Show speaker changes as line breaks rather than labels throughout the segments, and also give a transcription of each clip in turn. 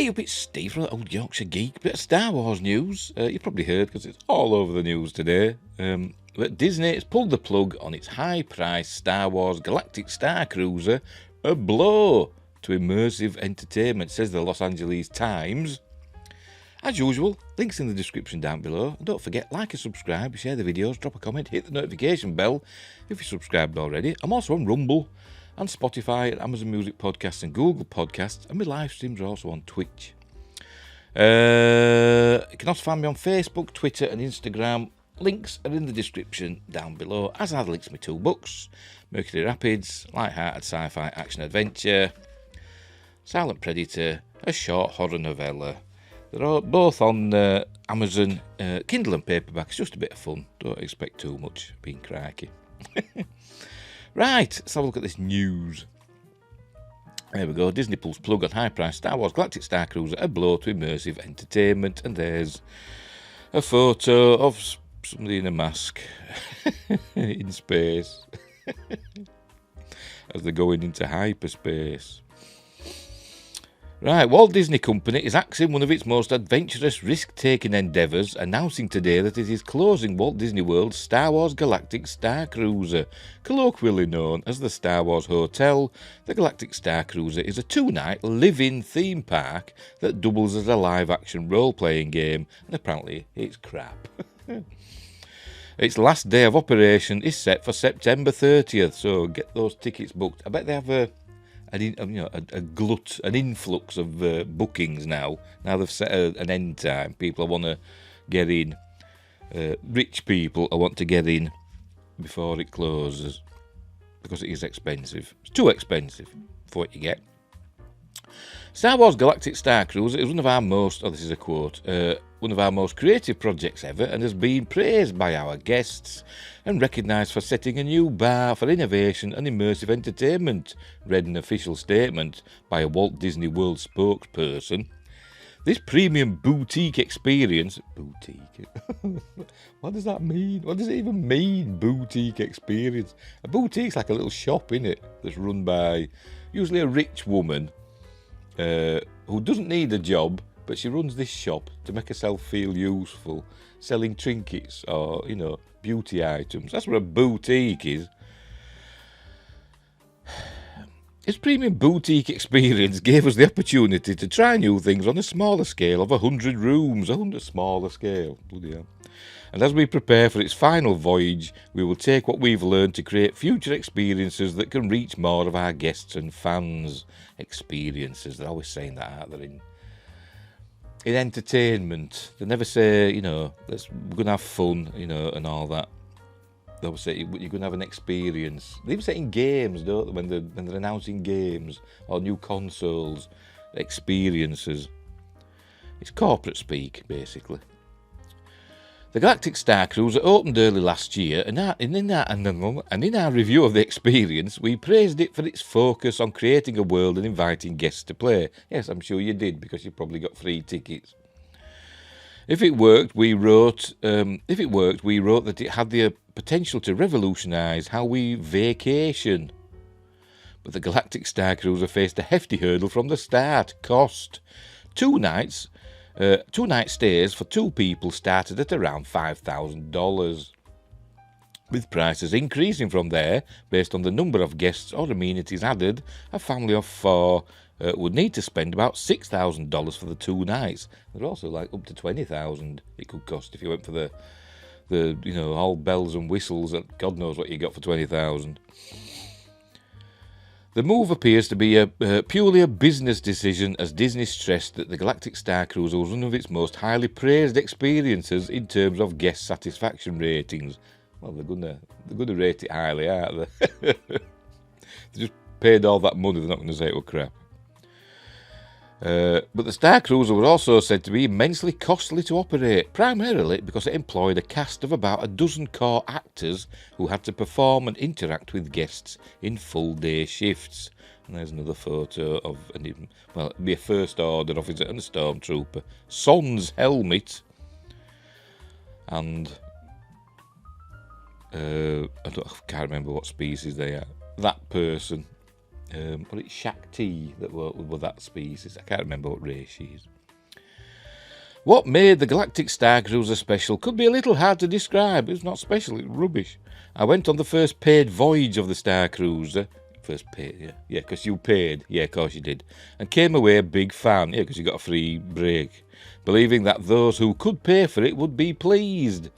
Hey up, it's Steve from the Old Yorkshire Geek. Bit of Star Wars news. You've probably heard because it's all over the news today. But Disney has pulled the plug on its high-priced Star Wars Galactic Starcruiser, a blow to immersive entertainment, says the Los Angeles Times. As usual, links in the description down below. And don't forget, like and subscribe, share the videos, drop a comment, hit the notification bell if you're subscribed already. I'm also on Rumble, and Spotify, and Amazon Music Podcasts, and Google Podcasts, and my live streams are also on Twitch. You can also find me on Facebook, Twitter, and Instagram. Links are in the description down below, as are the links to my 2 books, Mercury Rapids, light-hearted sci-fi action-adventure, Silent Predator, a short horror novella. They're all both on Amazon, Kindle and paperback. It's just a bit of fun. Don't expect too much, being crikey. Right, let's have a look at this news. There we go. Disney pulls plug on high-priced Star Wars Galactic Starcruiser, a blow to immersive entertainment. And there's a photo of somebody in a mask in space as they're going into hyperspace. Right, Walt Disney Company is axing one of its most adventurous, risk-taking endeavours, announcing today that it is closing Walt Disney World's Star Wars Galactic Starcruiser. Colloquially known as the Star Wars Hotel, the Galactic Starcruiser is a 2-night live-in theme park that doubles as a live-action role-playing game, and apparently it's crap. Its last day of operation is set for September 30th, so get those tickets booked. I bet they have an influx of bookings now. Now they've set an end time. People want to get in. Rich people want to get in before it closes because it is expensive. It's too expensive for what you get. Star Wars Galactic Starcruiser is one of our most, this is a quote, one of our most creative projects ever, and has been praised by our guests and recognised for setting a new bar for innovation and immersive entertainment, read an official statement by a Walt Disney World spokesperson. This premium boutique experience... Boutique? What does that mean? What does it even mean, boutique experience? A boutique's like a little shop, innit, that's run by usually a rich woman who doesn't need a job, but she runs this shop to make herself feel useful, selling trinkets or, beauty items. That's what a boutique is. This premium boutique experience gave us the opportunity to try new things on a smaller scale of 100 rooms. 100 smaller scale. Bloody hell. And as we prepare for its final voyage, we will take what we've learned to create future experiences that can reach more of our guests and fans. Experiences. They're always saying that, aren't they? In entertainment, they never say, we're going to have fun, and all that. They always say you're going to have an experience. They even say in games, don't they, when they're announcing games or new consoles, experiences. It's corporate speak, basically. The Galactic Starcruiser opened early last year, and in our review of the experience, we praised it for its focus on creating a world and inviting guests to play. Yes, I'm sure you did, because you probably got free tickets. If it worked, we wrote that it had the potential to revolutionise how we vacation. But the Galactic Starcruiser faced a hefty hurdle from the start: cost. 2 night stays for 2 people started at around $5,000, with prices increasing from there based on the number of guests or amenities added. A family of 4 would need to spend about $6,000 for the 2 nights. They're also like up to $20,000 it could cost if you went for the all bells and whistles, and God knows what you got for $20,000. The move appears to be purely a business decision, as Disney stressed that the Galactic Starcruiser was one of its most highly praised experiences in terms of guest satisfaction ratings. Well, they're gonna rate it highly, aren't they? They just paid all that money, they're not going to say it was crap. But the Starcruiser was also said to be immensely costly to operate, primarily because it employed a cast of about a dozen core actors who had to perform and interact with guests in full-day shifts. And there's another photo of, it'd be a First Order officer and a stormtrooper. Son's helmet. And I can't remember what species they are. That person But it's Shakti that were that species. I can't remember what race she is. What made the Galactic Starcruiser special could be a little hard to describe. It's not special, it's rubbish. I went on the first paid voyage of the Starcruiser. First paid, yeah. Yeah, because you paid. Yeah, of course you did. And came away a big fan, yeah, because you got a free break. Believing that those who could pay for it would be pleased.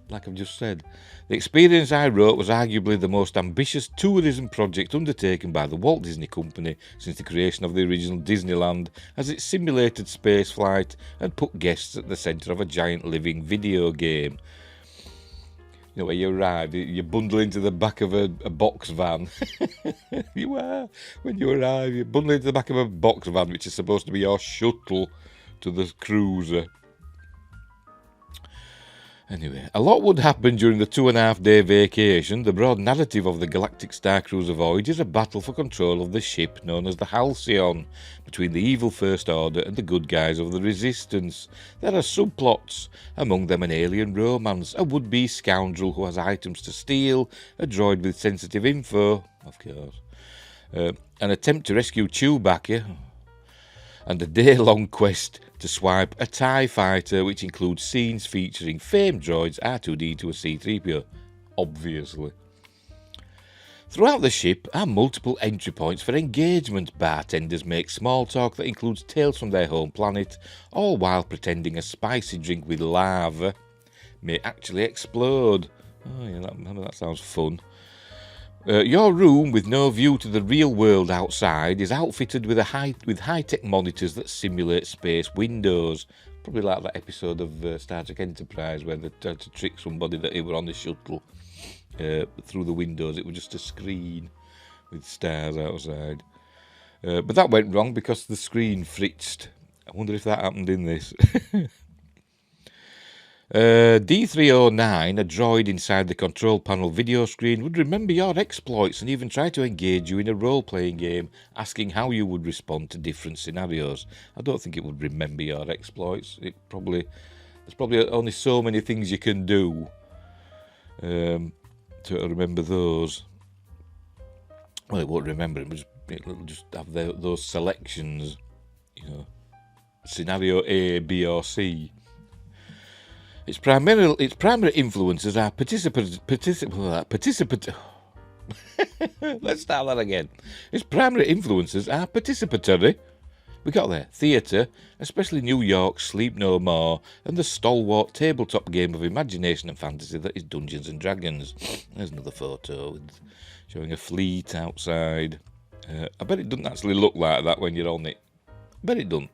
Like I've just said. The experience I wrote was arguably the most ambitious tourism project undertaken by the Walt Disney Company since the creation of the original Disneyland, as it simulated spaceflight and put guests at the centre of a giant living video game. You know, where you arrive, you bundle into the back of a box van. You are. When you arrive, you bundle into the back of a box van, which is supposed to be your shuttle to the cruiser. Anyway, a lot would happen during the 2.5-day vacation. The broad narrative of the Galactic Starcruiser voyage is a battle for control of the ship known as the Halcyon, between the evil First Order and the good guys of the Resistance. There are subplots, among them an alien romance, a would-be scoundrel who has items to steal, a droid with sensitive info, of course, an attempt to rescue Chewbacca, and a day-long quest to swipe a TIE fighter, which includes scenes featuring famed droids R2-D2 and C-3PO, obviously. Throughout the ship are multiple entry points for engagement. Bartenders make small talk that includes tales from their home planet, all while pretending a spicy drink with lava may actually explode. Oh yeah, that sounds fun. Your room, with no view to the real world outside, is outfitted with high-tech monitors that simulate space windows. Probably like that episode of Star Trek Enterprise where they tried to trick somebody that they were on the shuttle. Through the windows, it was just a screen with stars outside. But that went wrong because the screen fritzed. I wonder if that happened in this. D309, a droid inside the control panel video screen, would remember your exploits and even try to engage you in a role-playing game, asking how you would respond to different scenarios. I don't think it would remember your exploits. There's probably only so many things you can do to remember those. Well, it won't remember it. It'll just have those selections, you know, scenario A, B, or C. Its primary influences are participant. Let's start that again. Its primary influences are participatory. We got there. Theatre, especially New York's Sleep No More, and the stalwart tabletop game of imagination and fantasy that is Dungeons and Dragons. There's another photo showing a fleet outside. I bet it doesn't actually look like that when you're on it. Bet it doesn't.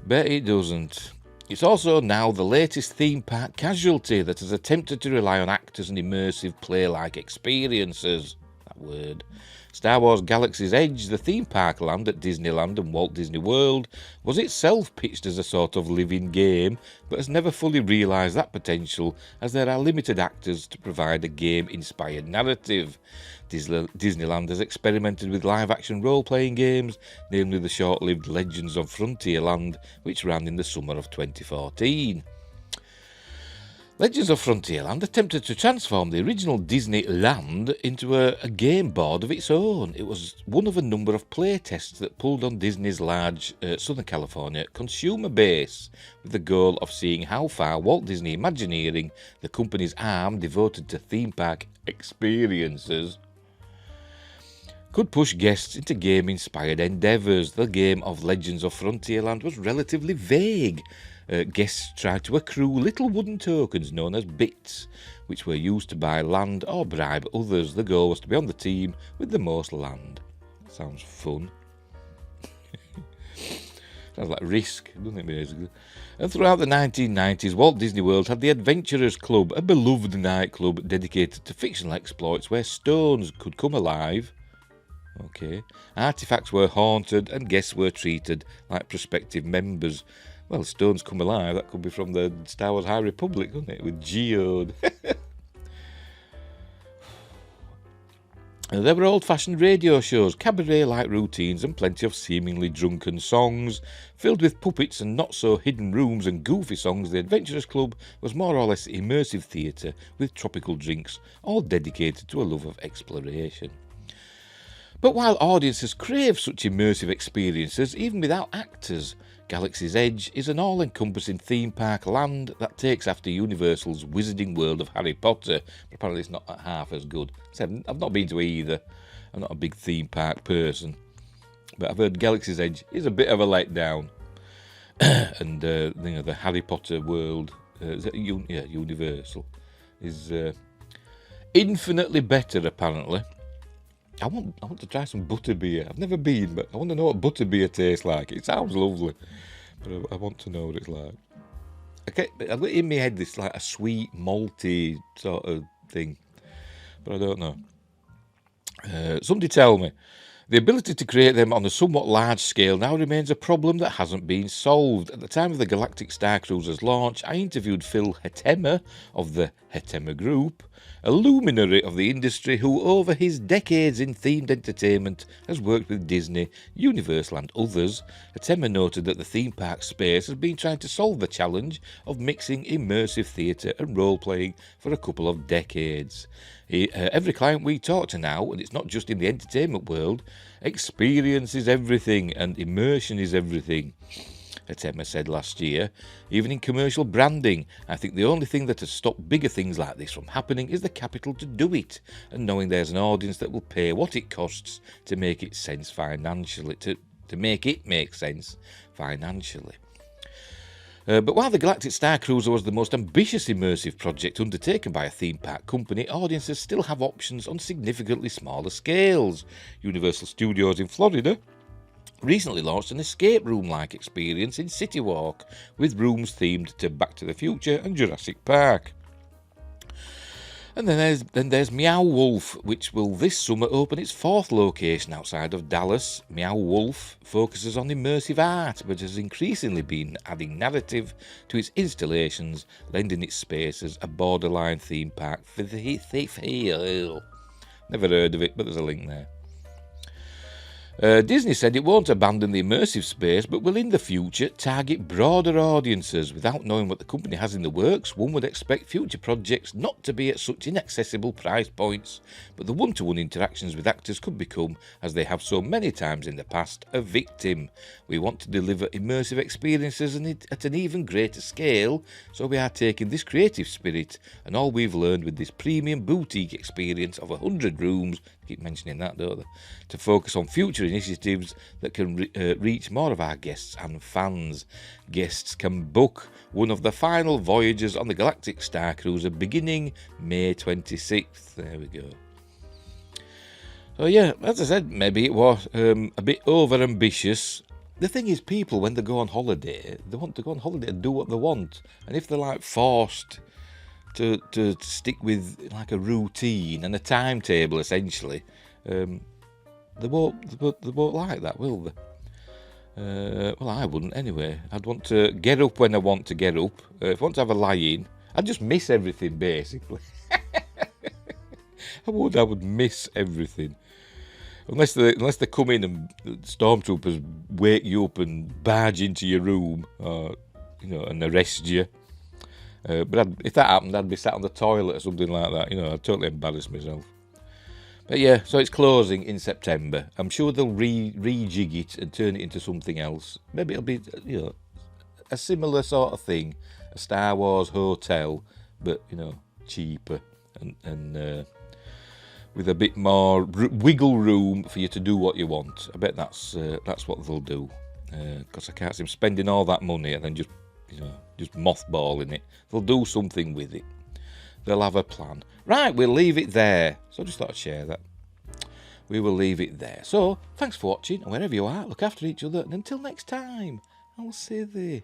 Bet it doesn't. It's also now the latest theme park casualty that has attempted to rely on actors and immersive play-like experiences. That word. Star Wars Galaxy's Edge, the theme park land at Disneyland and Walt Disney World, was itself pitched as a sort of living game, but has never fully realised that potential as there are limited actors to provide a game-inspired narrative. Disneyland has experimented with live-action role-playing games, namely the short-lived Legends of Frontierland, which ran in the summer of 2014. Legends of Frontierland attempted to transform the original Disneyland into a game board of its own. It was one of a number of playtests that pulled on Disney's large Southern California consumer base, with the goal of seeing how far Walt Disney Imagineering, the company's arm devoted to theme park experiences, could push guests into game-inspired endeavours. The game of Legends of Frontierland was relatively vague. Guests tried to accrue little wooden tokens known as bits, which were used to buy land or bribe others. The goal was to be on the team with the most land. Sounds fun. Sounds like Risk, doesn't it, basically? And throughout the 1990s, Walt Disney World had the Adventurers Club, a beloved nightclub dedicated to fictional exploits where stones could come alive. Okay. Artifacts were haunted and guests were treated like prospective members. Well, stones come alive. That could be from the Star Wars High Republic, couldn't it? With Geode. There were old-fashioned radio shows, cabaret-like routines, and plenty of seemingly drunken songs. Filled with puppets and not-so-hidden rooms and goofy songs, the Adventurers Club was more or less immersive theatre with tropical drinks, all dedicated to a love of exploration. But while audiences crave such immersive experiences, even without actors, Galaxy's Edge is an all-encompassing theme park land that takes after Universal's wizarding world of Harry Potter, but apparently it's not half as good. I've not been to either. I'm not a big theme park person, but I've heard Galaxy's Edge is a bit of a letdown. And the Harry Potter world, Universal, is infinitely better apparently. I want to try some butterbeer. I've never been, but I want to know what butterbeer tastes like. It sounds lovely, but I want to know what it's like. I've got in my head this like a sweet, malty sort of thing, but I don't know. Somebody tell me. The ability to create them on a somewhat large scale now remains a problem that hasn't been solved. At the time of the Galactic Starcruiser's launch, I interviewed Phil Hetema of the Hetema Group, a luminary of the industry who, over his decades in themed entertainment, has worked with Disney, Universal and others. Hetema noted that the theme park space has been trying to solve the challenge of mixing immersive theatre and role-playing for a couple of decades. Every client we talk to now, and it's not just in the entertainment world, experience is everything and immersion is everything, Hetema said last year. Even in commercial branding, I think the only thing that has stopped bigger things like this from happening is the capital to do it, and knowing there's an audience that will pay what it costs to make it sense financially, to make it make sense financially. But while the Galactic Starcruiser was the most ambitious immersive project undertaken by a theme park company, audiences still have options on significantly smaller scales. Universal Studios in Florida recently launched an escape room-like experience in City Walk, with rooms themed to Back to the Future and Jurassic Park. And then there's Meow Wolf, which will this summer open its fourth location outside of Dallas. Meow Wolf focuses on immersive art, but has increasingly been adding narrative to its installations, lending its spaces a borderline theme park for the Never heard of it, but there's a link there. Disney said it won't abandon the immersive space, but will in the future target broader audiences. Without knowing what the company has in the works, one would expect future projects not to be at such inaccessible price points, but the one-to-one interactions with actors could become, as they have so many times in the past, a victim. We want to deliver immersive experiences at an even greater scale, so we are taking this creative spirit and all we've learned with this premium boutique experience of 100 rooms, keep mentioning that, don't they, to focus on future initiatives that can reach more of our guests and fans. Guests can book one of the final voyages on the Galactic Starcruiser beginning May 26th. There we go. So yeah, as I said, maybe it was a bit over-ambitious. The thing is, people, when they go on holiday, they want to go on holiday and do what they want. And if they're like forced to stick with like a routine and a timetable, essentially, they won't like that, will they? Well, I wouldn't anyway. I'd want to get up when I want to get up. If I want to have a lie-in, I'd just miss everything, basically. I would miss everything. Unless they come in and stormtroopers wake you up and barge into your room, and arrest you. But if that happened, I'd be sat on the toilet or something like that. I'd totally embarrass myself. But yeah, so it's closing in September. I'm sure they'll rejig it and turn it into something else. Maybe it'll be, a similar sort of thing, a Star Wars hotel, but cheaper and with a bit more wiggle room for you to do what you want. I bet that's what they'll do. Because I can't see them spending all that money and then just mothballing it. They'll do something with it. They'll have a plan. Right, we'll leave it there. So I just thought I'd share that. We will leave it there. So, thanks for watching, and wherever you are, look after each other, and until next time, I'll see thee.